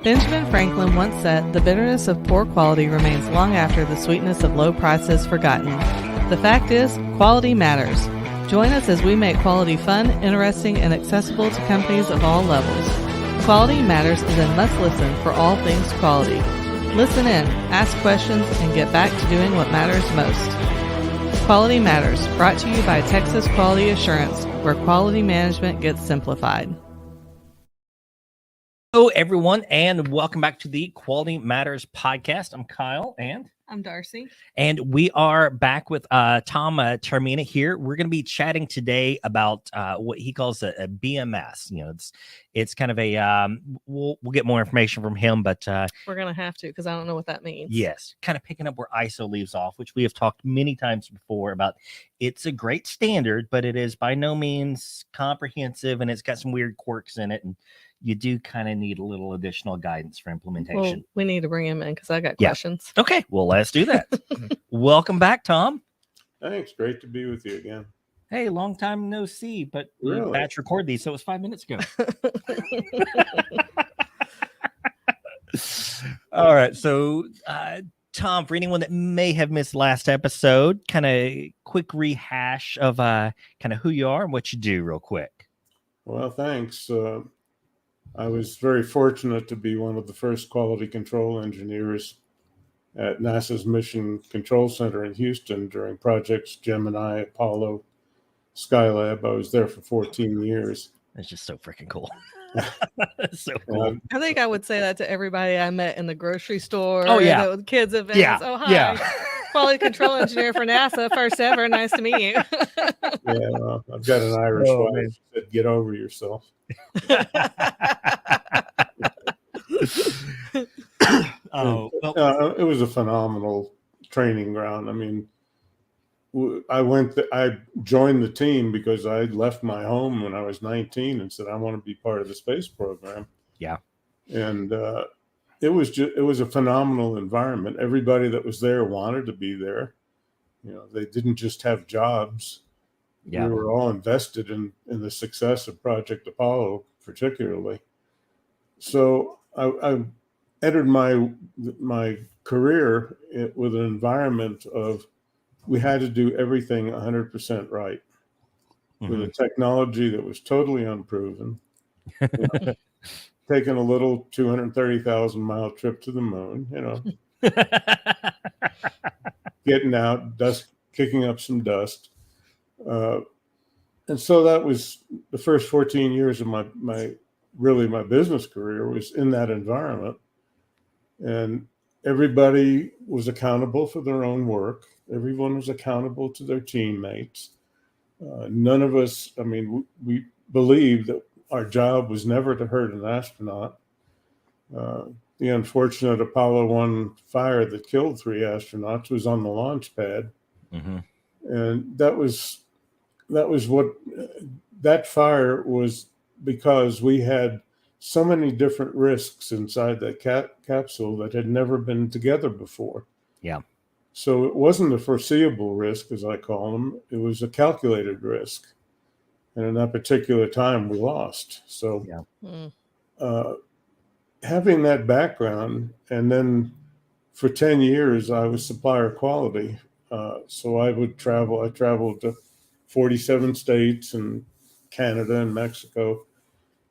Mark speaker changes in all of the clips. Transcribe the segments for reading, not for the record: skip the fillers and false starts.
Speaker 1: Benjamin Franklin once said, "The bitterness of poor quality remains long after the sweetness of low prices forgotten." The fact is, quality matters. Join us as we make quality fun, interesting, and accessible to companies of all levels. Quality Matters is a must-listen for all things quality. Listen in, ask questions, and get back to doing what matters most. Quality Matters, brought to you by Texas Quality Assurance, where quality management gets simplified.
Speaker 2: Hello, everyone, and welcome back to the Quality Matters podcast. I'm Kyle, and
Speaker 1: I'm Darcy.
Speaker 2: And we are back with Tom Taormina here. We're going to be chatting today about what he calls a BMS. You know, it's kind of a we'll get more information from him, but
Speaker 1: we're going to have to, because I don't know what that means.
Speaker 2: Yes, kind of picking up where ISO leaves off, which we have talked many times before about. It's a great standard, but it is by no means comprehensive, and it's got some weird quirks in it, and you do kind of need a little additional guidance for implementation.
Speaker 1: Well, we need to bring him in because I got questions.
Speaker 2: Okay, well, let's do that. Welcome back, Tom.
Speaker 3: Thanks. Great to be with you again.
Speaker 2: Hey, long time no see, but
Speaker 3: really?
Speaker 2: Batch record these, so it was 5 minutes ago. All right, so Tom, for anyone that may have missed last episode, kind of quick rehash of kind of who you are and what you do real quick.
Speaker 3: Well, thanks. I was very fortunate to be one of the first quality control engineers at NASA's Mission Control Center in Houston during projects Gemini, Apollo, Skylab. I was there for 14 years.
Speaker 2: It's just so freaking cool. So cool.
Speaker 1: I think I would say that to everybody I met in the grocery store.
Speaker 2: Oh, yeah.
Speaker 1: The kids events.
Speaker 2: Yeah.
Speaker 1: Oh, hi.
Speaker 2: Yeah.
Speaker 1: Quality control engineer for NASA. First ever. Nice to meet you.
Speaker 3: Yeah, well, I've got an Irish wife that get over yourself. It was a phenomenal training ground. I mean, I joined the team because I left my home when I was 19 and said I want to be part of the space program.
Speaker 2: Yeah,
Speaker 3: and it was a phenomenal environment. Everybody that was there wanted to be there. You know, they didn't just have jobs.
Speaker 2: Yeah,
Speaker 3: we were all invested in the success of Project Apollo, particularly. So I entered my career with an environment of we had to do everything 100% right, with a technology that was totally unproven. You know, taking a little 230,000 mile trip to the moon, you know, getting out, kicking up some dust. And so that was the first 14 years of my business career was in that environment. And everybody was accountable for their own work. Everyone was accountable to their teammates. None of us, I mean, we believed that our job was never to hurt an astronaut. The unfortunate Apollo 1 fire that killed 3 astronauts was on the launch pad. And that fire was because we had so many different risks inside that capsule that had never been together before.
Speaker 2: Yeah.
Speaker 3: So it wasn't a foreseeable risk, as I call them. It was a calculated risk. And in that particular time, we lost. So having that background, and then for 10 years, I was supplier quality. So I traveled to 47 states and Canada and Mexico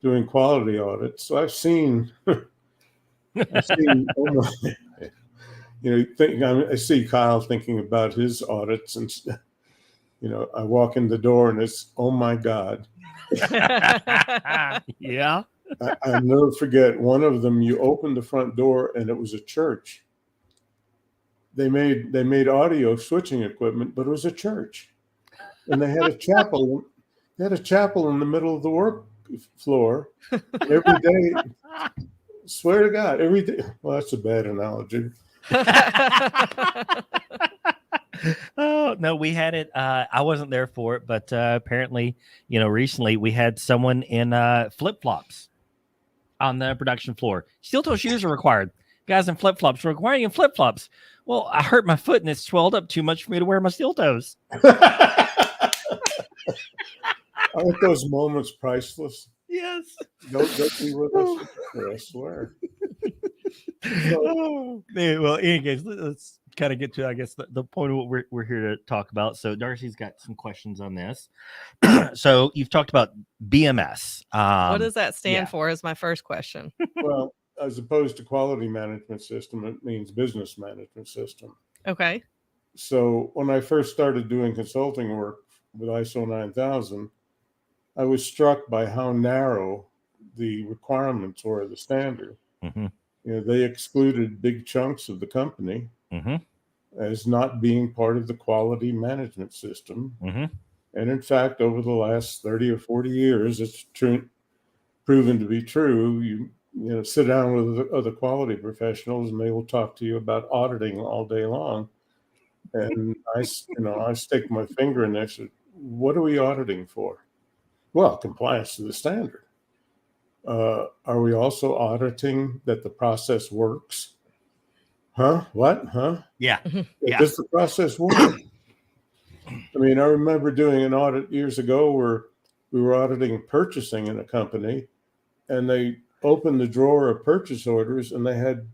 Speaker 3: doing quality audits. So I've seen I see Kyle thinking about his audits, and you know, I walk in the door and it's, oh my God.
Speaker 2: Yeah.
Speaker 3: I'll never forget one of them. You opened the front door and it was a church. They made audio switching equipment, but it was a church, and they had a chapel. They had a chapel in the middle of the work floor every day. Swear to God, every day. Well, that's a bad analogy.
Speaker 2: Oh no, we had it. I wasn't there for it, but apparently, you know, recently we had someone in flip-flops on the production floor. Steel-toe shoes are required. Guys in flip-flops were requiring in flip-flops. Well, I hurt my foot and it swelled up too much for me to wear my steel toes.
Speaker 3: Aren't those moments priceless?
Speaker 2: Yes.
Speaker 3: Don't be with us forever, I swear. So,
Speaker 2: Well, in any case, let's kind of get to, I guess, the point of what we're here to talk about. So Darcy's got some questions on this. So you've talked about BMS.
Speaker 1: What does that stand
Speaker 2: yeah.
Speaker 1: for is my first question.
Speaker 3: well, as opposed to quality management system, it means business management system.
Speaker 1: Okay.
Speaker 3: So when I first started doing consulting work with ISO 9000, I was struck by how narrow the requirements were of the standard.
Speaker 2: Mm-hmm.
Speaker 3: You know, they excluded big chunks of the company
Speaker 2: Mm-hmm.
Speaker 3: as not being part of the quality management system.
Speaker 2: Mm-hmm.
Speaker 3: And in fact, over the last 30 or 40 years, it's proven to be true. You know, sit down with other quality professionals and they will talk to you about auditing all day long. And I stick my finger in there and said, what are we auditing for? Well, compliance to the standard. Are we also auditing that the process works? Huh? What? Huh?
Speaker 2: Yeah. Yeah.
Speaker 3: Does the process work? I mean, I remember doing an audit years ago where we were auditing purchasing in a company, and they opened the drawer of purchase orders and they had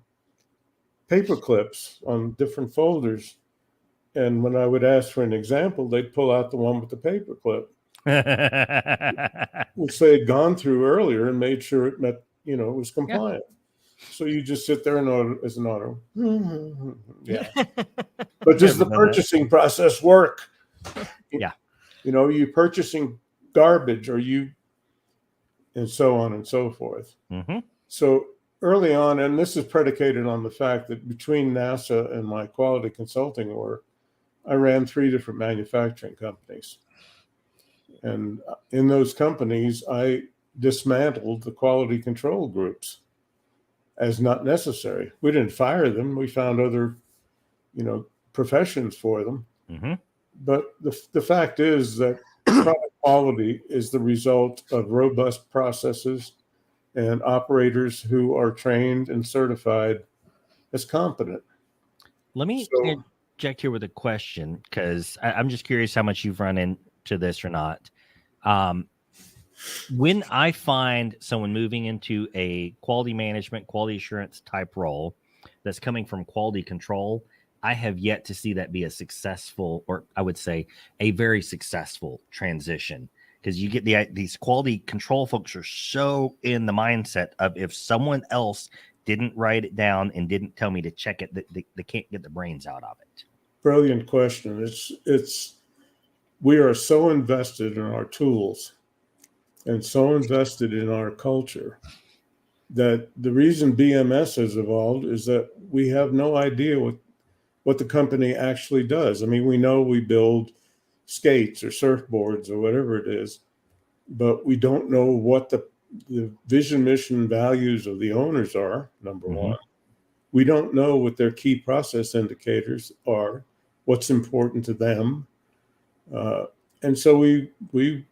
Speaker 3: paper clips on different folders. And when I would ask for an example, they'd pull out the one with the paper clip, which they had gone through earlier and made sure it met, it was compliant. Yeah. So you just sit there and order as an auto. Yeah. But does the purchasing process work?
Speaker 2: Yeah.
Speaker 3: You purchasing garbage and so on and so forth.
Speaker 2: Mm-hmm.
Speaker 3: So early on, and this is predicated on the fact that between NASA and my quality consulting work, I ran 3 different manufacturing companies. And in those companies, I dismantled the quality control groups as not necessary. We didn't fire them. We found other, professions for them.
Speaker 2: Mm-hmm.
Speaker 3: But the fact is that product quality is the result of robust processes and operators who are trained and certified as competent.
Speaker 2: Let me interject here with a question, because I'm just curious how much you've run into this or not. When I find someone moving into a quality management, quality assurance type role that's coming from quality control, I have yet to see that be a successful, or I would say a very successful transition, because you get these quality control folks are so in the mindset of, if someone else didn't write it down and didn't tell me to check it, they can't get the brains out of it.
Speaker 3: Brilliant question. We are so invested in our tools and so invested in our culture that the reason BMS has evolved is that we have no idea what the company actually does. I mean, we know we build skates or surfboards or whatever it is, but we don't know what the vision, mission, values of the owners are, number one. We don't know what their key process indicators are, what's important to them. And so we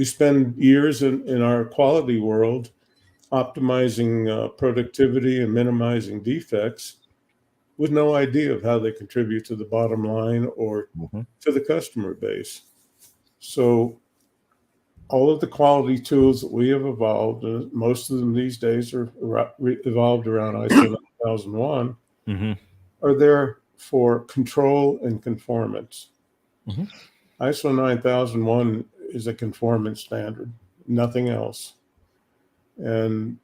Speaker 3: spend years in our quality world optimizing productivity and minimizing defects with no idea of how they contribute to the bottom line or to the customer base. So all of the quality tools that we have evolved, most of them these days are evolved around ISO 9001, are there for control and conformance. ISO 9001 is a conformance standard, nothing else. And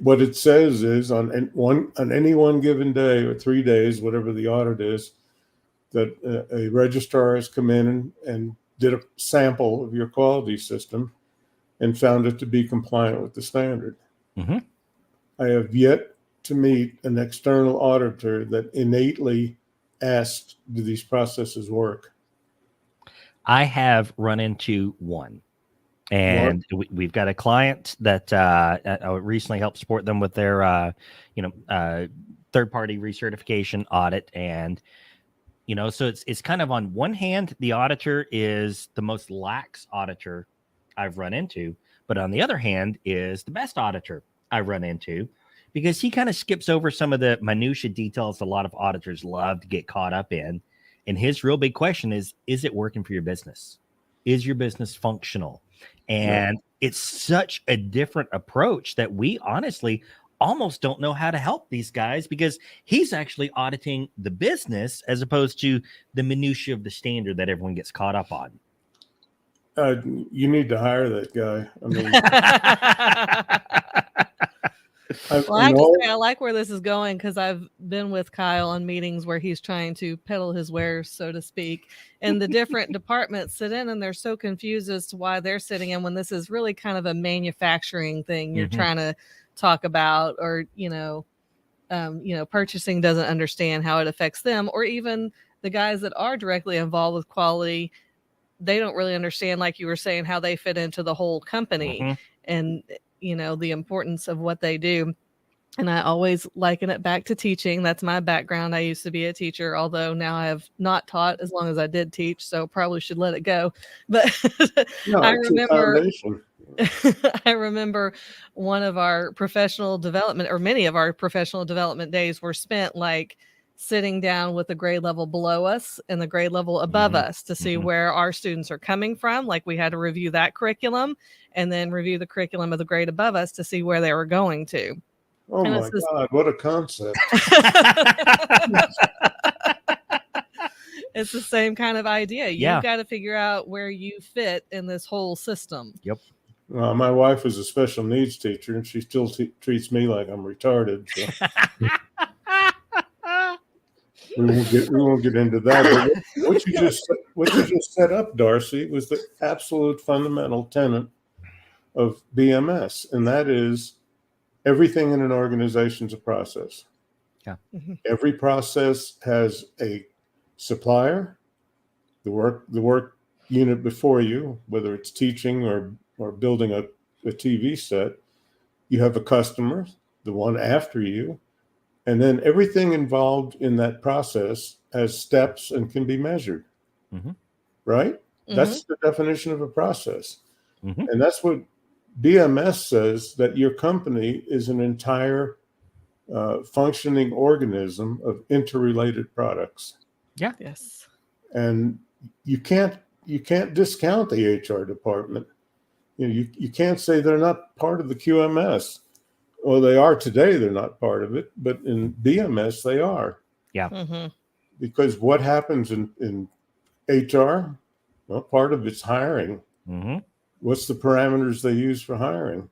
Speaker 3: what it says is on any one given day or 3 days, whatever the audit is, that a registrar has come in and did a sample of your quality system and found it to be compliant with the standard. I have yet to meet an external auditor that innately asked, do these processes work?
Speaker 2: I have run into one. And we've got a client that I recently helped support them with their, third-party recertification audit. And, so it's kind of, on one hand, the auditor is the most lax auditor I've run into, but on the other hand is the best auditor I've run into, because he kind of skips over some of the minutia details a lot of auditors love to get caught up in. And his real big question is it working for your business? Is your business functional? And it's such a different approach that we honestly almost don't know how to help these guys, because he's actually auditing the business as opposed to the minutia of the standard that everyone gets caught up on.
Speaker 3: You need to hire that guy. I mean,
Speaker 1: well, I have to say, I like where this is going, because I've been with Kyle on meetings where he's trying to peddle his wares, so to speak, and the different departments sit in and they're so confused as to why they're sitting in when this is really kind of a manufacturing thing you're trying to talk about, or purchasing doesn't understand how it affects them, or even the guys that are directly involved with quality, they don't really understand, like you were saying, how they fit into the whole company and the importance of what they do. And I always liken it back to teaching. That's my background. I used to be a teacher, although now I have not taught as long as I did teach, so probably should let it go. But
Speaker 3: no,
Speaker 1: I remember one of our professional development, or many of our professional development days were spent like sitting down with the grade level below us and the grade level above us to see where our students are coming from. Like, we had to review that curriculum and then review the curriculum of the grade above us to see where they were going to.
Speaker 3: Oh my God, what a concept.
Speaker 1: It's the same kind of idea. You've got to figure out where you fit in this whole system.
Speaker 2: Yep.
Speaker 3: My wife was a special needs teacher, and she still treats me like I'm retarded. So. We won't get into that. But what you just set up, Darcy, was the absolute fundamental tenet of BMS, and that is everything in an organization is a process.
Speaker 2: Yeah.
Speaker 3: Every process has a supplier, the work unit before you, whether it's teaching or building a TV set. You have a customer, the one after you. And then everything involved in that process has steps and can be measured, right? That's the definition of a process. And that's what BMS says, that your company is an entire functioning organism of interrelated products.
Speaker 2: Yeah.
Speaker 1: Yes.
Speaker 3: And you can't discount the HR department. You can't say they're not part of the QMS. Well, they are today. They're not part of it, but in BMS they are.
Speaker 2: Yeah.
Speaker 3: Because what happens in HR? Well, part of it's hiring. What's the parameters they use for hiring?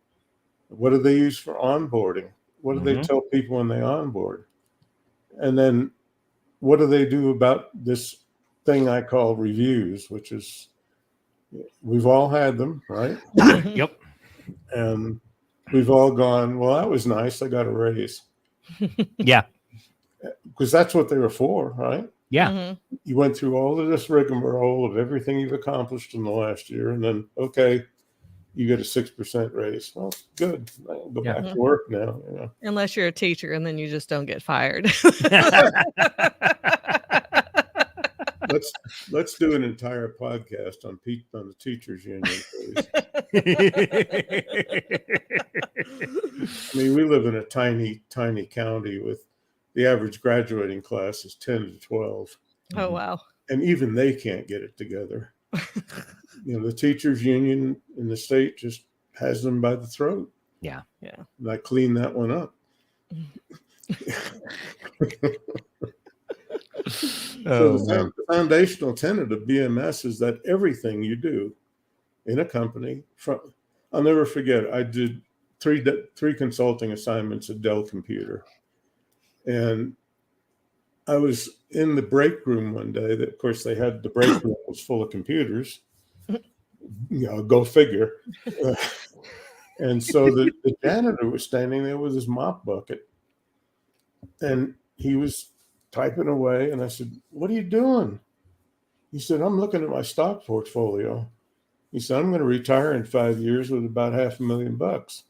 Speaker 3: What do they use for onboarding? What do they tell people when they onboard? And then what do they do about this thing I call reviews, which is, we've all had them, right?
Speaker 2: Yep.
Speaker 3: And we've all gone, well, that was nice. I got a raise.
Speaker 2: Yeah.
Speaker 3: Because that's what they were for, right?
Speaker 2: Yeah.
Speaker 3: You went through all of this rigmarole of everything you've accomplished in the last year, and then, okay, you get a 6% raise. Well, good. I can go back to work now.
Speaker 1: Unless you're a teacher, and then you just don't get fired.
Speaker 3: Let's do an entire podcast on the teachers union, please. I mean, we live in a tiny county with the average graduating class is 10 to 12.
Speaker 1: Oh, wow.
Speaker 3: And even they can't get it together. The teachers union in the state just has them by the throat.
Speaker 2: Yeah.
Speaker 3: And I clean that one up. So the foundational tenet of BMS is that everything you do in a company, I'll never forget, I did three consulting assignments at Dell Computer. And I was in the break room one day. That, of course, they had the break room was full of computers. Go figure. And so the janitor was standing there with his mop bucket, and he was typing away. And I said, "What are you doing?" He said, "I'm looking at my stock portfolio." He said, "I'm going to retire in 5 years with about $500,000.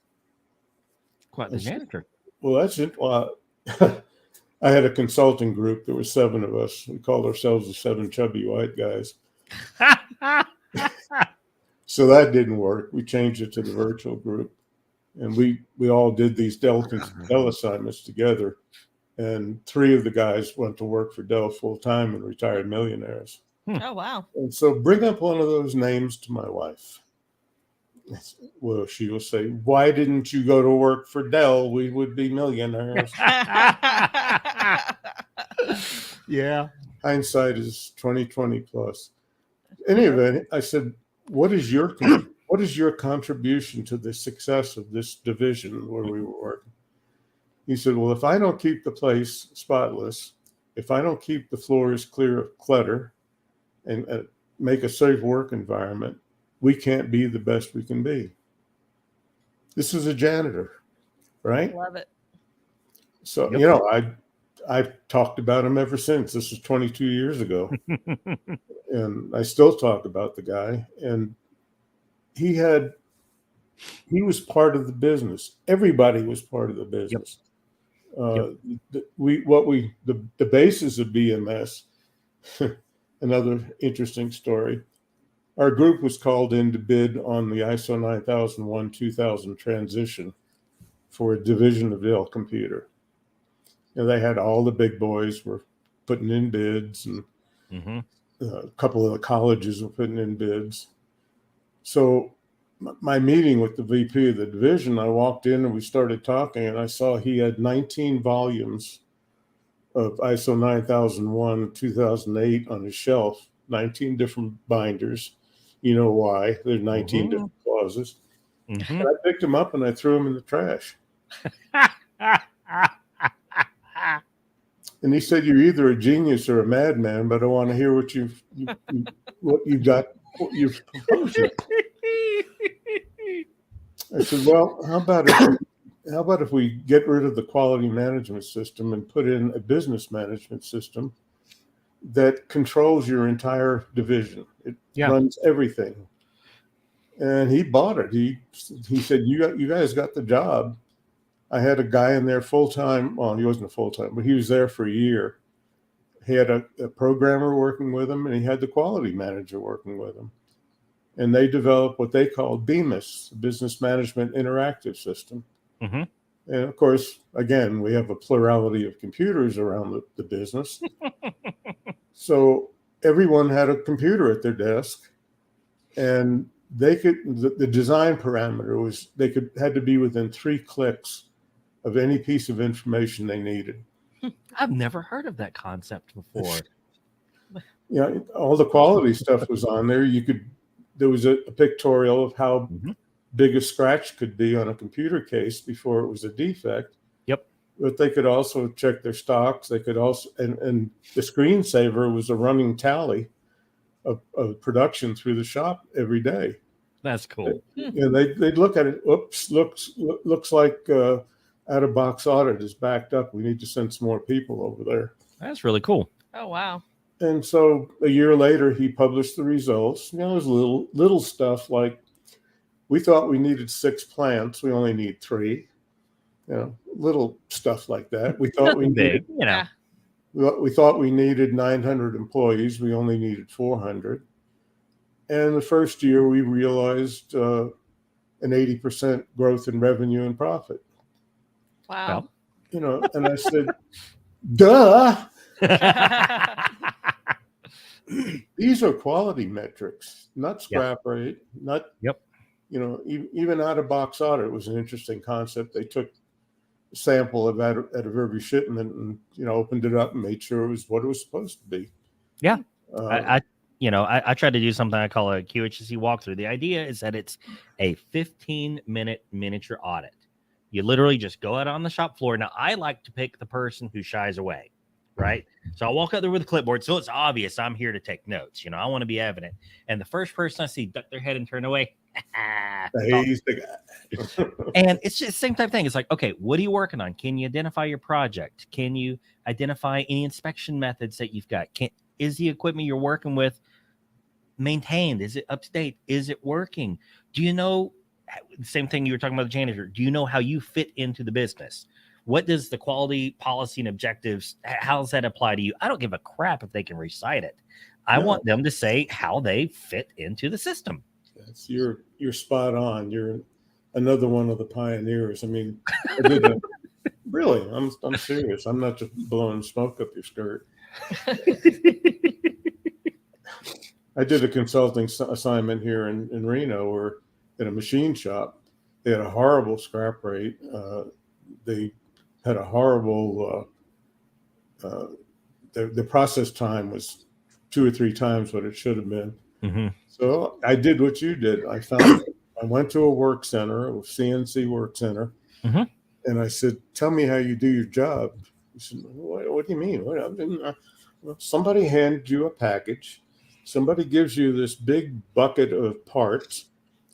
Speaker 2: Quite the janitor.
Speaker 3: Well, that's it. Well, I had a consulting group. There were 7 of us. We called ourselves the 7 chubby white guys. So that didn't work. We changed it to the virtual group. And we all did these Dell assignments together. And 3 of the guys went to work for Dell full time and retired millionaires.
Speaker 1: Oh, wow.
Speaker 3: And so bring up one of those names to my wife. Well, she will say, "Why didn't you go to work for Dell? We would be millionaires."
Speaker 2: Yeah.
Speaker 3: Hindsight is 2020 plus. Any event, I said, what is your contribution to the success of this division where we were working? He said, well, if I don't keep the place spotless, if I don't keep the floors clear of clutter and make a safe work environment, we can't be the best we can be. This is a janitor, right?
Speaker 1: Love it.
Speaker 3: So,
Speaker 2: Yep.
Speaker 3: I've talked about him ever since. This was 22 years ago. And I still talk about the guy. And he was part of the business. Everybody was part of the business.
Speaker 2: Yep.
Speaker 3: The basis of BMS, another interesting story. Our group was called in to bid on the ISO 9001-2000 transition for a division of Dell Computer. They had all the big boys were putting in bids, and a couple of the colleges were putting in bids. So my meeting with the VP of the division, I walked in and we started talking, and I saw he had 19 volumes of ISO 9001-2008 on his shelf, 19 different binders. You know why? There's 19 different clauses. And I picked them up and I threw them in the trash. And he said, "You're either a genius or a madman, but I want to hear what you've proposed." I said, "Well, how about if we get rid of the quality management system and put in a business management system that controls your entire division? It runs everything." And he bought it. He said, "You guys got the job." I had a guy in there full-time. Well, he wasn't a full-time, but he was there for a year. He had a programmer working with him, and he had the quality manager working with him. And they developed what they called BMS, Business Management Interactive System. And of course, again, we have a plurality of computers around the business. So everyone had a computer at their desk, and the design parameter was had to be within 3 clicks of any piece of information they needed.
Speaker 2: I've never heard of that concept before.
Speaker 3: All the quality stuff was on there. There was a pictorial of how big a scratch could be on a computer case before it was a defect.
Speaker 2: Yep.
Speaker 3: But they could also check their stocks. They could also, and the screensaver was a running tally of production through the shop every day.
Speaker 2: That's cool.
Speaker 3: They'd look at it. Oops, looks like out-of-box audit is backed up. We need to send some more people over there.
Speaker 2: That's really cool.
Speaker 1: Oh, wow.
Speaker 3: And so a year later, he published the results. There's little stuff like, we thought we needed 6 plants. We only need 3. Little stuff like that. We thought we needed, we thought we needed 900 employees. We only needed 400. And the first year, we realized an 80% growth in revenue and profit.
Speaker 1: Wow.
Speaker 3: And I said, duh. These are quality metrics, not scrap rate, not, even out-of-box audit was an interesting concept. They took a sample of out of every shipment and, opened it up and made sure it was what it was supposed to be.
Speaker 2: Yeah. I tried to do something I call a QHC walkthrough. The idea is that it's a 15-minute miniature audit. You literally just go out on the shop floor. Now, I like to pick the person who shies away, right? So I'll walk out there with a clipboard, so it's obvious I'm here to take notes. I want to be evident. And the first person I see duck their head and turn away.
Speaker 3: He's the guy.
Speaker 2: And it's just the same type of thing. It's like, okay, what are you working on? Can you identify your project? Can you identify any inspection methods that you've got? Is the equipment you're working with maintained? Is it up to date? Is it working? Do you know the same thing you were talking about the janitor? Do you know how you fit into the business? What does the quality policy and objectives, how does that apply to you? I don't give a crap if they can recite it. I want them to say how they fit into the system.
Speaker 3: Yes, you're spot on. You're another one of the pioneers. I mean, really, I'm serious. I'm not just blowing smoke up your skirt. I did a consulting assignment here in Reno where at a machine shop. They had a horrible scrap rate. They had a horrible, the process time was 2 or 3 times what it should have been.
Speaker 2: Mm-hmm.
Speaker 3: So I did what you did. I went to a work center, a CNC work center,
Speaker 2: mm-hmm.
Speaker 3: and I said, "Tell me how you do your job." He said, "What do you mean? Well, somebody handed you a package. Somebody gives you this big bucket of parts,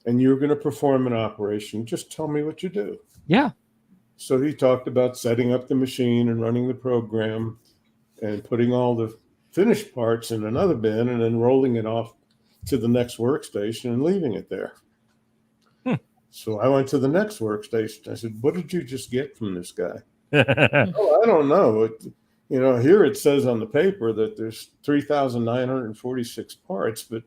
Speaker 3: and you're going to perform an operation. Just tell me what you do."
Speaker 2: Yeah.
Speaker 3: So he talked about setting up the machine and running the program and putting all the finished parts in another bin and then rolling it off to the next workstation and leaving it there. So I went to the next workstation. I said, "What did you just get from this guy?" "Oh, I don't know. Here it says on the paper that there's 3,946 parts, but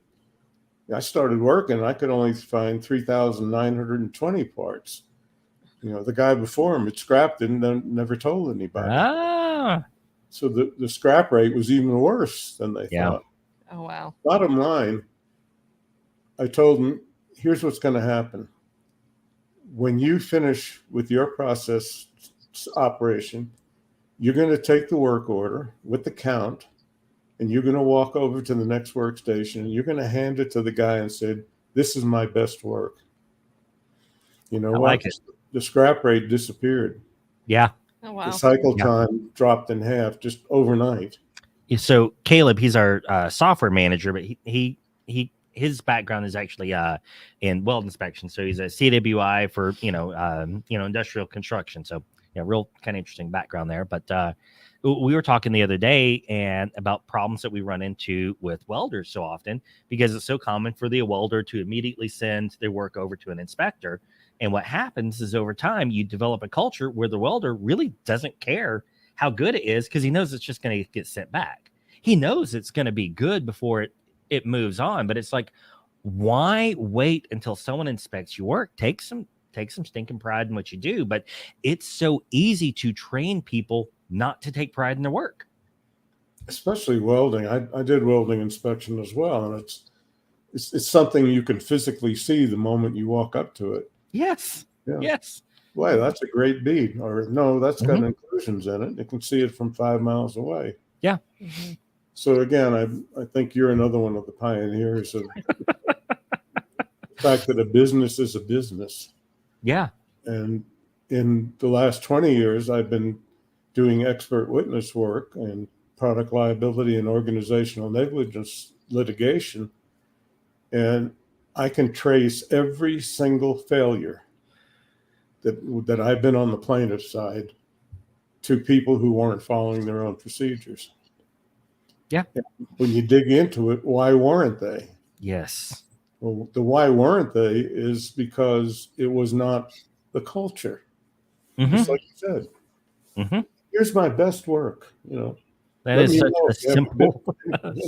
Speaker 3: I started working. I could only find 3,920 parts. The guy before him had scrapped it and never told anybody." So the scrap rate was even worse than they thought.
Speaker 1: Oh, wow.
Speaker 3: Bottom line, I told him, "Here's what's going to happen. When you finish with your process operation, you're going to take the work order with the count, and you're going to walk over to the next workstation, and you're going to hand it to the guy and say, 'This is my best work.'" You know what?
Speaker 2: Like it.
Speaker 3: The scrap rate disappeared.
Speaker 2: Yeah.
Speaker 1: Oh, wow.
Speaker 3: The cycle time dropped in half just overnight.
Speaker 2: So Caleb, he's our software manager, but his background is actually in weld inspection. So he's a CWI for industrial construction. So real kind of interesting background there. But we were talking the other day and about problems that we run into with welders so often, because it's so common for the welder to immediately send their work over to an inspector. And what happens is over time, you develop a culture where the welder really doesn't care how good it is, because he knows it's just going to get sent back. He knows it's going to be good before it moves on. But it's like, why wait until someone inspects your work? Take some stinking pride in what you do. But it's so easy to train people not to take pride in their work.
Speaker 3: Especially welding. I did welding inspection as well. And it's something you can physically see the moment you walk up to it.
Speaker 2: Yes.
Speaker 3: Yeah.
Speaker 2: Yes.
Speaker 3: Wow, that's a great bead. Or no, that's got inclusions in it. You can see it from 5 miles away.
Speaker 2: Yeah.
Speaker 1: Mm-hmm.
Speaker 3: So again, I think you're another one of the pioneers of the fact that a business is a business.
Speaker 2: Yeah.
Speaker 3: And in the last 20 years, I've been doing expert witness work and product liability and organizational negligence litigation. And I can trace every single failure that I've been on the plaintiff side to people who weren't following their own procedures.
Speaker 2: Yeah.
Speaker 3: And when you dig into it, why weren't they?
Speaker 2: Yes.
Speaker 3: Well, the why weren't they is because it was not the culture. Just like you said.
Speaker 2: Mm-hmm.
Speaker 3: Here's my best work.
Speaker 2: That is such a simple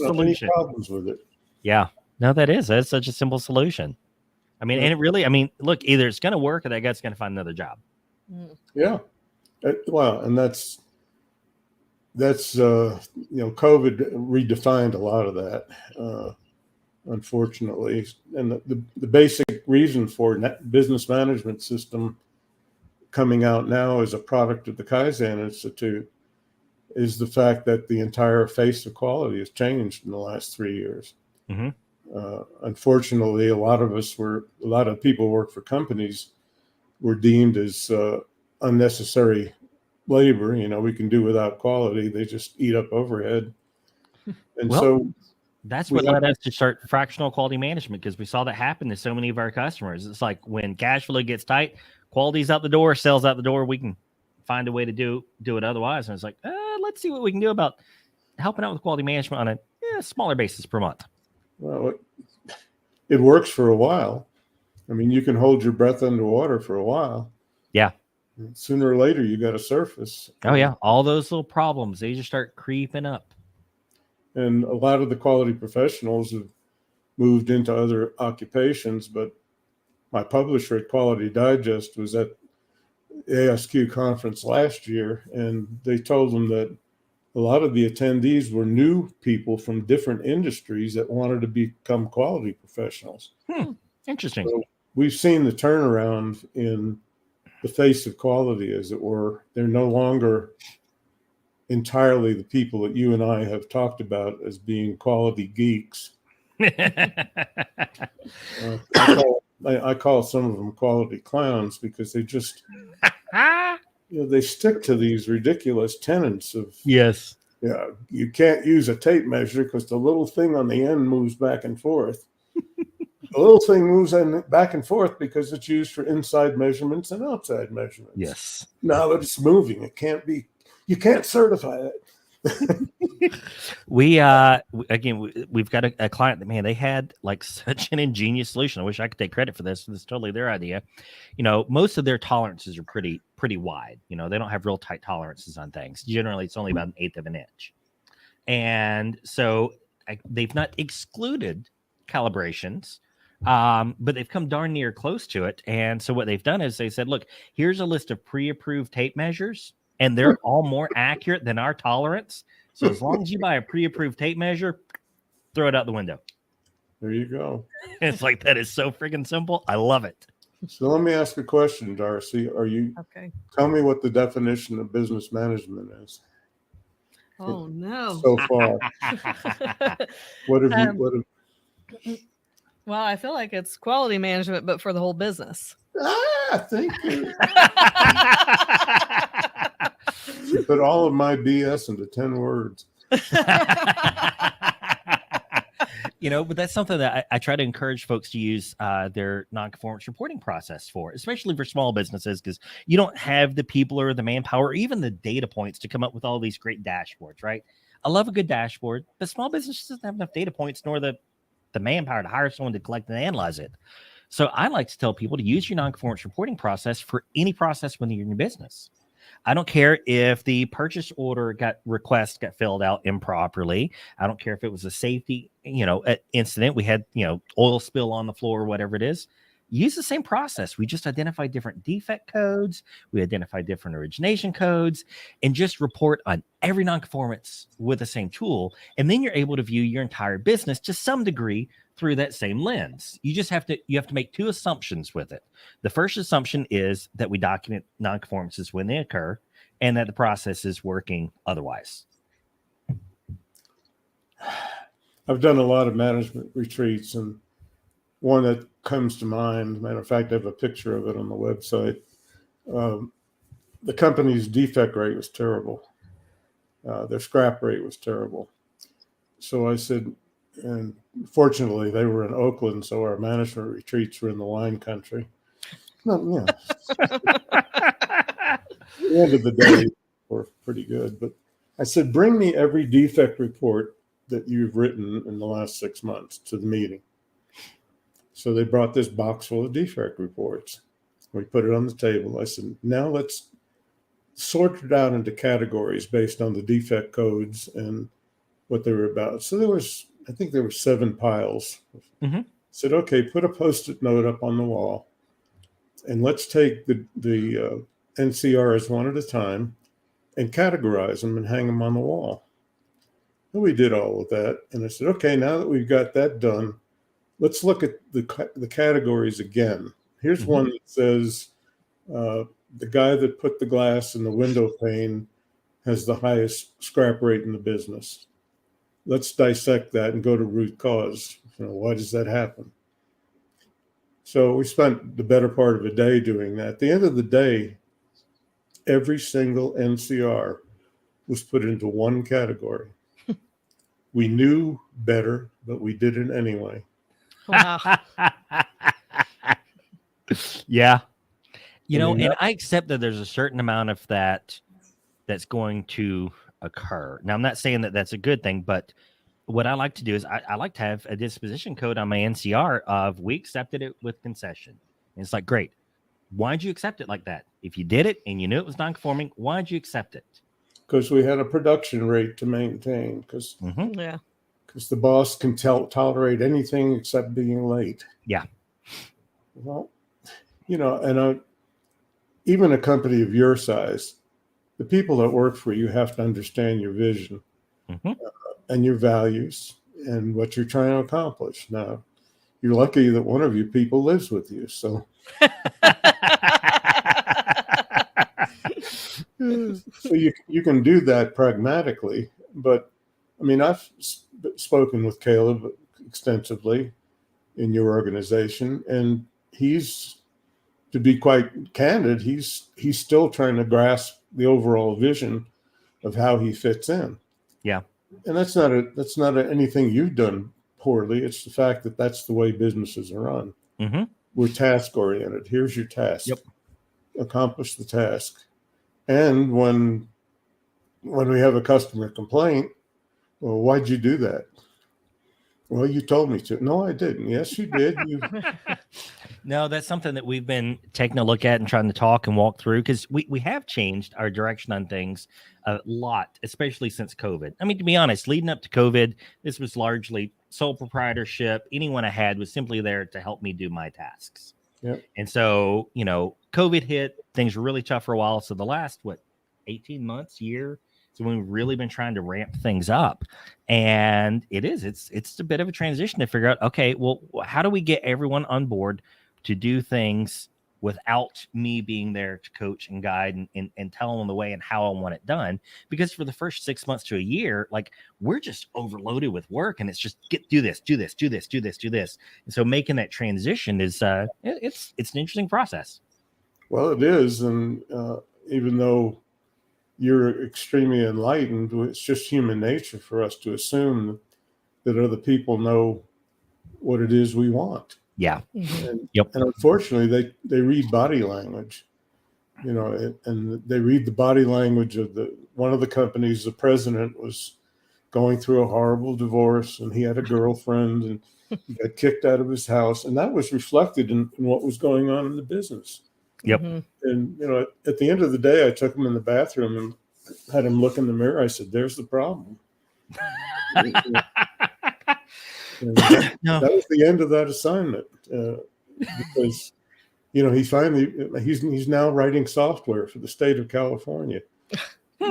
Speaker 2: solution.
Speaker 3: Any problems with it?
Speaker 2: Yeah. No, that's such a simple solution. I mean, and it really, look, either it's going to work or that guy's going to find another job.
Speaker 3: Yeah. Well, and that's COVID redefined a lot of that, unfortunately. And the basic reason for business management system coming out now as a product of the Kaizen Institute is the fact that the entire face of quality has changed in the last 3 years.
Speaker 2: Mm-hmm.
Speaker 3: Unfortunately, a lot of people work for companies were deemed as unnecessary labor. We can do without quality. They just eat up overhead. And so
Speaker 2: that's what led us to start fractional quality management, because we saw that happen to so many of our customers. It's like when cash flow gets tight, quality's out the door, sales out the door, we can find a way to do it otherwise. And it's like, let's see what we can do about helping out with quality management on a smaller basis per month.
Speaker 3: Well, it works for a while. You can hold your breath underwater for a while.
Speaker 2: Yeah.
Speaker 3: Sooner or later, you got to surface.
Speaker 2: Oh, yeah. All those little problems, they just start creeping up.
Speaker 3: And a lot of the quality professionals have moved into other occupations. But my publisher at Quality Digest was at ASQ conference last year, and they told them that a lot of the attendees were new people from different industries that wanted to become quality professionals.
Speaker 2: Interesting.
Speaker 3: So we've seen the turnaround in the face of quality, as it were. They're no longer entirely the people that you and I have talked about as being quality geeks. I call some of them quality clowns because they just, they stick to these ridiculous tenets of,
Speaker 2: Yes.
Speaker 3: yeah, you can't use a tape measure because the little thing on the end moves back and forth. The little thing moves back and forth because it's used for inside measurements and outside measurements.
Speaker 2: Yes.
Speaker 3: Now that it's moving, it can't be. You can't certify it.
Speaker 2: We've got a client that, man, they had like such an ingenious solution. I wish I could take credit for this. It's totally their idea. Most of their tolerances are pretty wide. They don't have real tight tolerances on things. Generally, it's only about 1/8 of an inch. And so they've not excluded calibrations, but they've come darn near close to it. And so what they've done is they said, look, here's a list of pre-approved tape measures, and they're all more accurate than our tolerance. So as long as you buy a pre-approved tape measure, throw it out the window.
Speaker 3: There you go.
Speaker 2: It's like, that is so freaking simple. I love it.
Speaker 3: So let me ask a question, Darcy.
Speaker 1: Okay.
Speaker 3: Tell me what the definition of business management is.
Speaker 1: Oh no.
Speaker 3: So far. What have you
Speaker 1: Well, I feel like it's quality management, but for the whole business.
Speaker 3: Thank you. You put all of my BS into 10 words.
Speaker 2: But that's something that I try to encourage folks to use their non-conformance reporting process for, especially for small businesses, because you don't have the people or the manpower or even the data points to come up with all these great dashboards, right? I love a good dashboard, but small business doesn't have enough data points nor the manpower to hire someone to collect and analyze it. So I like to tell people to use your non-conformance reporting process for any process when you're in your business. I don't care if the purchase order request got filled out improperly. I don't care if it was a safety, incident. We had, oil spill on the floor or whatever it is. Use the same process. We just identify different defect codes. We identify different origination codes and just report on every nonconformance with the same tool. And then you're able to view your entire business to some degree through that same lens. You have to make two assumptions with it. The first assumption is that we document nonconformances when they occur and that the process is working otherwise.
Speaker 3: I've done a lot of management retreats, and one that comes to mind, matter of fact, I have a picture of it on the website. The company's defect rate was terrible. Their scrap rate was terrible. So I said, and fortunately they were in Oakland, so our management retreats were in the wine country. The end of the day were pretty good, but I said, bring me every defect report that you've written in the last 6 months to the meeting. So they brought this box full of defect reports. We put it on the table. I said, now let's sort it out into categories based on the defect codes and what they were about. So I think there were 7 piles.
Speaker 2: Mm-hmm.
Speaker 3: I said, okay, put a Post-it note up on the wall, and let's take the NCRs one at a time and categorize them and hang them on the wall. And we did all of that. And I said, okay, now that we've got that done, let's look at the categories again. Here's mm-hmm. one that says the guy that put the glass in the window pane has the highest scrap rate in the business. Let's dissect that and go to root cause. Why does that happen? So we spent the better part of a day doing that. At the end of the day, every single NCR was put into one category. We knew better, but we did it anyway.
Speaker 1: Wow.
Speaker 2: Yeah. And I accept that there's a certain amount of that's going to occur. Now, I'm not saying that that's a good thing, but what I like to do is I like to have a disposition code on my NCR of we accepted it with concession. And it's like, great. Why'd you accept it like that? If you did it and you knew it was non-conforming, why'd you accept it?
Speaker 3: Because we had a production rate to maintain. Because
Speaker 1: yeah.
Speaker 3: Because the boss can tolerate anything except being late.
Speaker 2: Yeah.
Speaker 3: Well, and even a company of your size, the people that work for you have to understand your vision and your values and what you're trying to accomplish. Now, you're lucky that one of you people lives with you. So, so you can do that pragmatically. But I mean, I've spoken with Caleb extensively in your organization, and he's, to be quite candid, he's still trying to grasp the overall vision of how he fits in.
Speaker 2: Yeah.
Speaker 3: And that's not anything you've done poorly. It's the fact that that's the way businesses are run.
Speaker 2: Mm-hmm.
Speaker 3: We're task oriented. Here's your task.
Speaker 2: Yep.
Speaker 3: Accomplish the task. And when we have a customer complaint, well, why'd you do that? Well, you told me to. No, I didn't. Yes, you did.
Speaker 2: No, that's something that we've been taking a look at and trying to talk and walk through, because we have changed our direction on things a lot, especially since COVID. I mean, to be honest, leading up to COVID, this was largely sole proprietorship. Anyone I had was simply there to help me do my tasks.
Speaker 3: Yep.
Speaker 2: And so, COVID hit, things were really tough for a while. So the last, 18 months, year, so we've really been trying to ramp things up, and it's a bit of a transition to figure out, okay, well, how do we get everyone on board to do things without me being there to coach and guide and tell them the way and how I want it done? Because for the first 6 months to a year, like, we're just overloaded with work, and it's just do this. And so making that transition is it's an interesting process.
Speaker 3: Well, it is, and even though you're extremely enlightened, it's just human nature for us to assume that other people know what it is we want.
Speaker 2: Yeah.
Speaker 3: And,
Speaker 2: yep.
Speaker 3: And unfortunately, they read body language, and they read the body language of one of the companies. The president was going through a horrible divorce, and he had a girlfriend, and he got kicked out of his house, and that was reflected in what was going on in the business.
Speaker 2: Yep.
Speaker 3: And, at the end of the day, I took him in the bathroom and had him look in the mirror. I said, "There's the problem." That was the end of that assignment, because, he's now writing software for the state of California.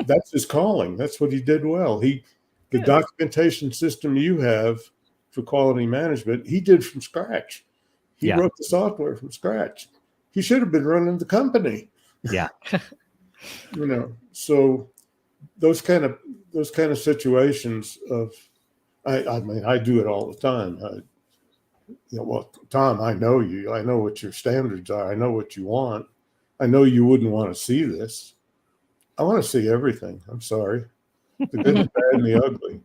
Speaker 3: That's his calling. That's what he did well. The documentation system you have for quality management, he did from scratch. He wrote the software from scratch. He should have been running the company.
Speaker 2: Yeah.
Speaker 3: So those kind of situations of, I mean, I do it all the time. Well, Tom, I know you. I know what your standards are. I know what you want. I know you wouldn't want to see this. I want to see everything. I'm sorry. The good, the bad, and the ugly.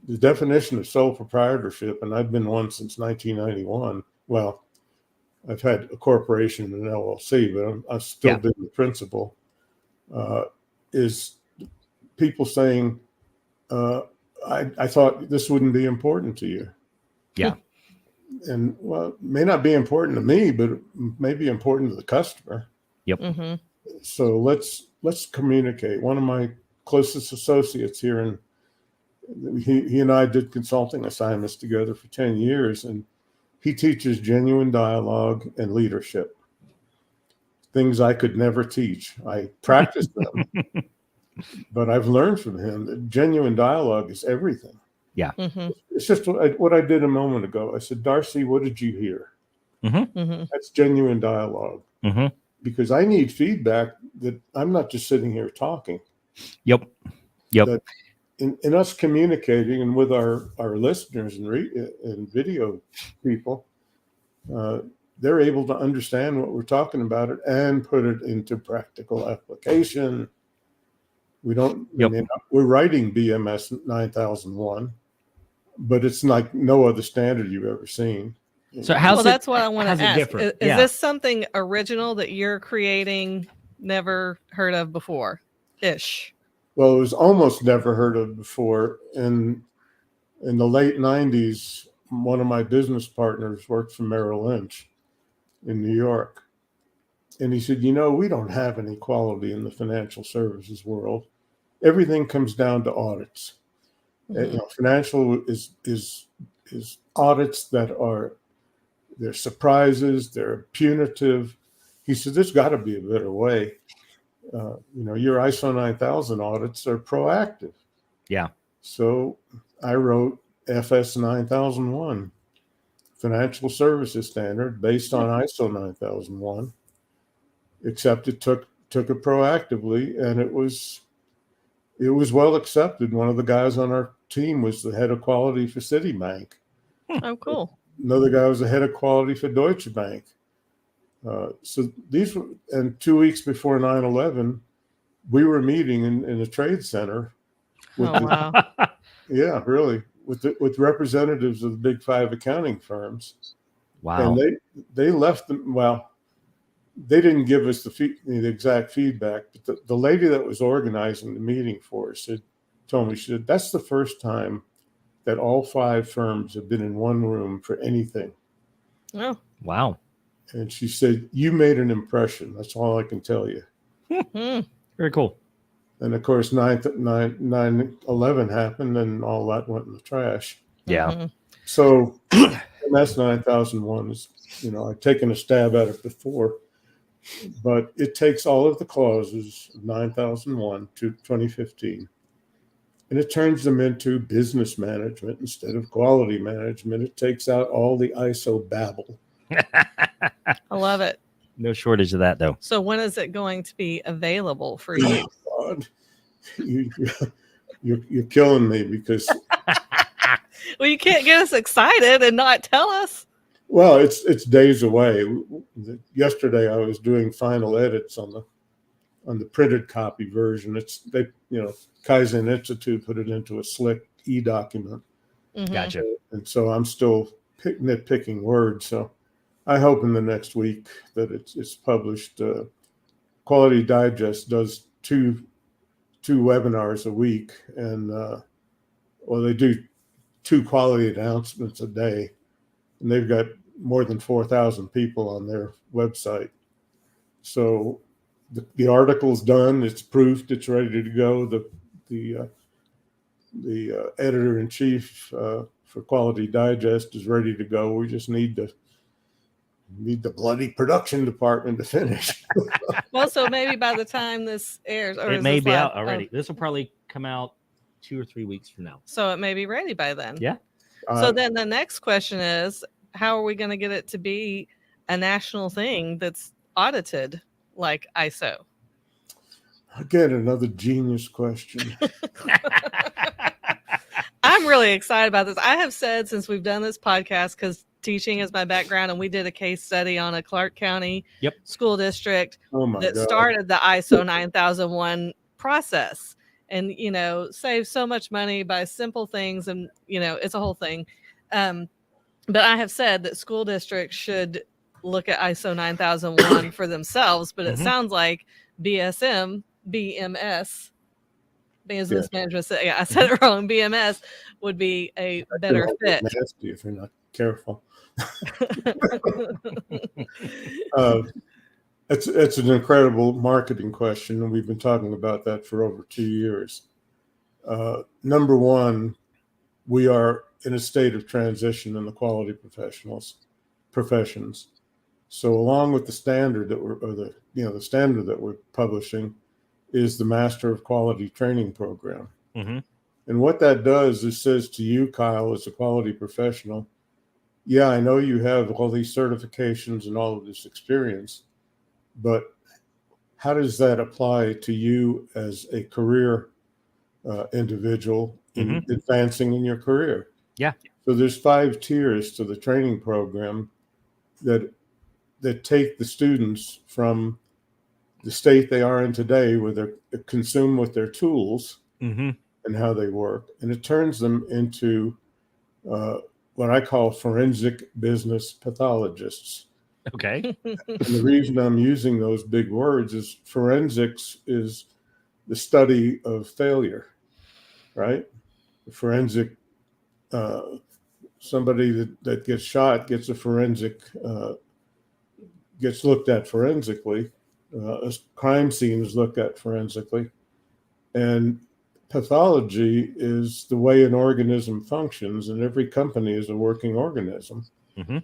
Speaker 3: The definition of sole proprietorship, and I've been one since 1991. Well, I've had a corporation and an LLC, but I've still been the principal, is people saying, I thought this wouldn't be important to you.
Speaker 2: Yeah.
Speaker 3: And, well, it may not be important to me, but it may be important to the customer.
Speaker 2: Yep.
Speaker 1: Mm-hmm.
Speaker 3: So let's communicate. One of my closest associates here, he and I did consulting assignments together for 10 years, and he teaches genuine dialogue and leadership, things I could never teach. I practice them, but I've learned from him that genuine dialogue is everything.
Speaker 2: Yeah.
Speaker 1: Mm-hmm.
Speaker 3: It's just what I did a moment ago. I said, Darcy, what did you hear?
Speaker 2: Mm-hmm.
Speaker 1: Mm-hmm.
Speaker 3: That's genuine dialogue.
Speaker 2: Mm-hmm.
Speaker 3: Because I need feedback that I'm not just sitting here talking.
Speaker 2: Yep.
Speaker 3: That in us communicating and with our listeners and video people, they're able to understand what we're talking about it and put it into practical application. We don't.
Speaker 2: Yep.
Speaker 3: I mean, we're writing BMS 9001, but it's like no other standard you've ever seen.
Speaker 2: So
Speaker 1: that's what I want to ask. Is this something original that you're creating, never heard of before ish?
Speaker 3: Well, it was almost never heard of before. In the late 90s, one of my business partners worked for Merrill Lynch in New York. And he said, we don't have any quality in the financial services world. Everything comes down to audits. Mm-hmm. Financial is audits that they're surprises, they're punitive. He said, there's got to be a better way. Your ISO 9000 audits are proactive.
Speaker 2: Yeah.
Speaker 3: So I wrote FS 9001. financial services standard based on ISO 9001, except it took it proactively, and it was well accepted. One of the guys on our team was the head of quality for Citibank.
Speaker 1: Oh, cool.
Speaker 3: Another guy was the head of quality for Deutsche Bank. So these were, and 2 weeks before 9/11, we were meeting in a trade center.
Speaker 1: Wow.
Speaker 3: Yeah, really, with representatives of the big 5 accounting firms.
Speaker 2: Wow.
Speaker 3: And they left them. Well, they didn't give us the exact feedback, but the lady that was organizing the meeting for us told me, she said, that's the first time that all 5 firms have been in one room for anything.
Speaker 1: Oh.
Speaker 2: Wow.
Speaker 3: And she said, you made an impression. That's all I can tell you.
Speaker 2: Very cool.
Speaker 3: And of course, 9/11 happened, and all that went in the trash.
Speaker 2: Yeah.
Speaker 1: Mm-hmm.
Speaker 3: So MS 9001 is, I've taken a stab at it before, but it takes all of the clauses of 9001 to 2015, and it turns them into business management instead of quality management. It takes out all the ISO babble.
Speaker 1: I love it.
Speaker 2: No shortage of that, though.
Speaker 1: So when is it going to be available for you?
Speaker 3: God, you're killing me because.
Speaker 1: Well, you can't get us excited and not tell us.
Speaker 3: Well, it's days away. Yesterday, I was doing final edits on the printed copy version. Kaizen Institute put it into a slick e-document.
Speaker 1: Mm-hmm.
Speaker 2: Gotcha.
Speaker 3: And so I'm still nitpicking words. So I hope in the next week that it's published. Quality Digest does two webinars a week, and they do 2 quality announcements a day, and they've got more than 4,000 people on their website. So the article's done, it's proofed, it's ready to go. The editor-in-chief for Quality Digest is ready to go. We just need the bloody production department to finish.
Speaker 1: Well, so maybe by the time this airs, or
Speaker 2: it may be out already. This will probably come out 2 or 3 weeks from now.
Speaker 1: So it may be ready by then.
Speaker 2: Yeah.
Speaker 1: So then the next question is, how are we going to get it to be a national thing that's audited like ISO?
Speaker 3: Again, another genius question.
Speaker 1: I'm really excited about this. I have said since we've done this podcast, because teaching is my background, and we did a case study on a Clark County school district that started the ISO 9001 process. And, save so much money by simple things. And, it's a whole thing. But I have said that school districts should look at ISO 9001 for themselves. But it sounds like BMS, business management. Yeah, I said it wrong. BMS would be a better fit.
Speaker 3: Nasty if you're not careful. It's an incredible marketing question, and we've been talking about that for over 2 years. Number one, we are in a state of transition in the quality professions. So, along with the standard the standard that we're publishing is the Master of Quality training program.
Speaker 2: Mm-hmm.
Speaker 3: And what that does is says to you, Kyle, as a quality professional, yeah, I know you have all these certifications and all of this experience, but how does that apply to you as a career individual in advancing in your career?
Speaker 2: Yeah.
Speaker 3: So there's 5 tiers to the training program that take the students from the state they are in today, where they're consumed with their tools and how they work, and it turns them into what I call forensic business pathologists.
Speaker 2: Okay.
Speaker 3: And the reason I'm using those big words is forensics is the study of failure, right? Forensic, somebody that gets shot gets a forensic, gets looked at forensically. A crime scene is looked at forensically. And pathology is the way an organism functions, and every company is a working organism.
Speaker 2: Mm-hmm.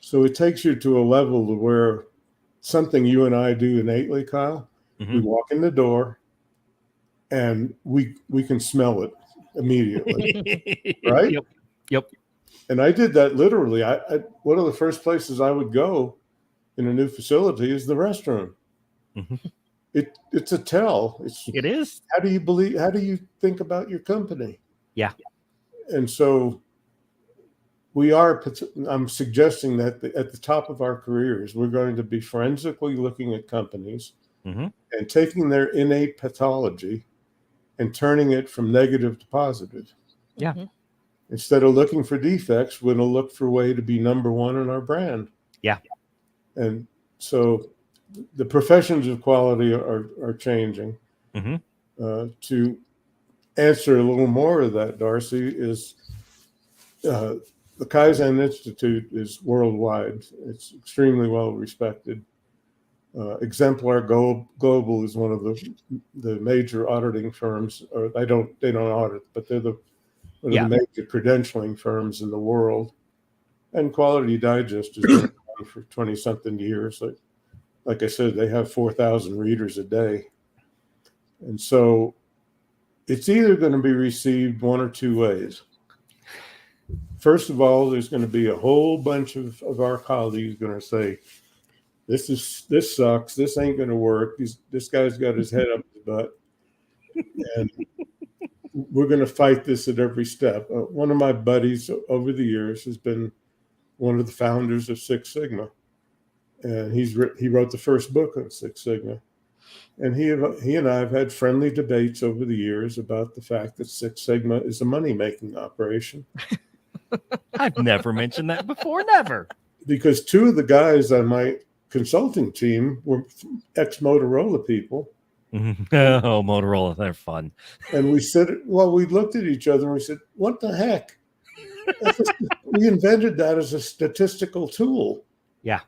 Speaker 3: So it takes you to a level to where something you and I do innately, Kyle, we walk in the door and we can smell it immediately, right?
Speaker 2: Yep.
Speaker 3: And I did that literally. One of the first places I would go in a new facility is the restroom.
Speaker 2: Mm-hmm.
Speaker 3: It's a tell.
Speaker 2: It is.
Speaker 3: How do you think about your company?
Speaker 2: Yeah.
Speaker 3: And so I'm suggesting that at the top of our careers, we're going to be forensically looking at companies
Speaker 2: mm-hmm.
Speaker 3: and taking their innate pathology and turning it from negative to positive.
Speaker 2: Yeah.
Speaker 1: Mm-hmm.
Speaker 3: Instead of looking for defects, we're going to look for a way to be number one in our brand.
Speaker 2: Yeah.
Speaker 3: And so the professions of quality are changing.
Speaker 2: Mm-hmm.
Speaker 3: To answer a little more of that, Darcy, is the Kaizen Institute is worldwide. It's extremely well respected. Exemplar Global is one of the major auditing firms. Or they don't audit, but they're one of the major credentialing firms in the world. And Quality Digest has been around for 20-something years. Like I said, they have 4,000 readers a day. And so it's either going to be received one or two ways. First of all, there's going to be a whole bunch of our colleagues going to say, this sucks. This ain't going to work. This guy's got his head up his butt. And we're going to fight this at every step. One of my buddies over the years has been one of the founders of Six Sigma. And he wrote the first book on Six Sigma. And he and I have had friendly debates over the years about the fact that Six Sigma is a money-making operation.
Speaker 2: I've never mentioned that before. Never.
Speaker 3: Because two of the guys on my consulting team were ex-Motorola people.
Speaker 2: Oh, Motorola, they're fun.
Speaker 3: And we looked at each other and we said, what the heck? We invented that as a statistical tool.
Speaker 2: Yeah.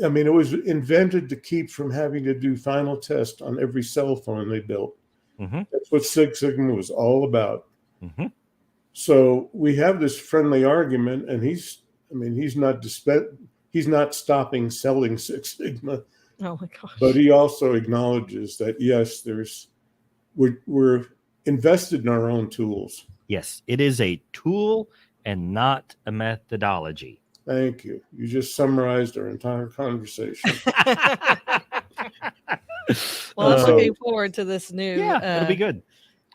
Speaker 3: I mean, it was invented to keep from having to do final test on every cell phone they built.
Speaker 2: Mm-hmm.
Speaker 3: That's what Six Sigma was all about.
Speaker 2: Mm-hmm.
Speaker 3: So we have this friendly argument, and he's not stopping selling Six Sigma.
Speaker 1: Oh my gosh!
Speaker 3: But he also acknowledges that yes, we're invested in our own tools.
Speaker 2: Yes, it is a tool and not a methodology.
Speaker 3: Thank you. You just summarized our entire conversation.
Speaker 1: Well, I'm looking forward to this new.
Speaker 2: It'll be good.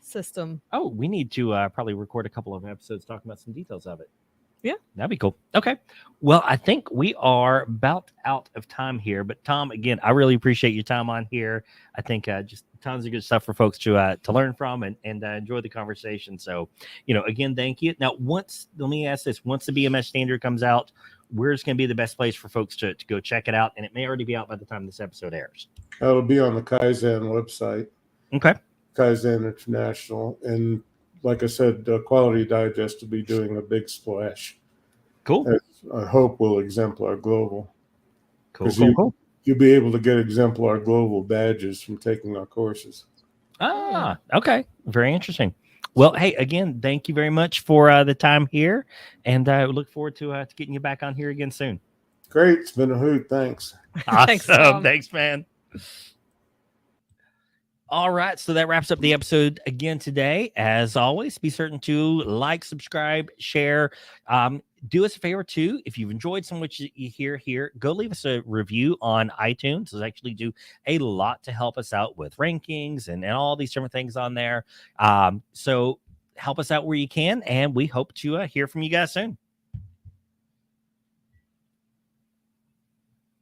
Speaker 1: System.
Speaker 2: Oh, we need to probably record a couple of episodes talking about some details of it.
Speaker 1: Yeah,
Speaker 2: that'd be cool. Okay, well, I think we are about out of time here. But Tom, again, I really appreciate your time on here. I think just tons of good stuff for folks to learn from and enjoy the conversation. So, again, thank you. Now, let me ask this: once the BMS standard comes out, where's going to be the best place for folks to go check it out? And it may already be out by the time this episode airs.
Speaker 3: It'll be on the Kaizen website.
Speaker 2: Okay.
Speaker 3: Kaizen International. And like I said, Quality Digest will be doing a big splash.
Speaker 2: Cool.
Speaker 3: I hope we'll Exemplar Global.
Speaker 2: Cool.
Speaker 3: You'll be able to get Exemplar Global badges from taking our courses.
Speaker 2: Ah, okay. Very interesting. Well, hey, again, thank you very much for the time here. And I look forward to getting you back on here again soon.
Speaker 3: Great. It's been a hoot. Thanks.
Speaker 2: Awesome. Thanks, man. All right, so that wraps up the episode again today. As always, be certain to like, subscribe, share. Do us a favor, too. If you've enjoyed some of what you hear here, go leave us a review on iTunes. Those actually do a lot to help us out with rankings and all these different things on there. So help us out where you can, and we hope to hear from you guys soon.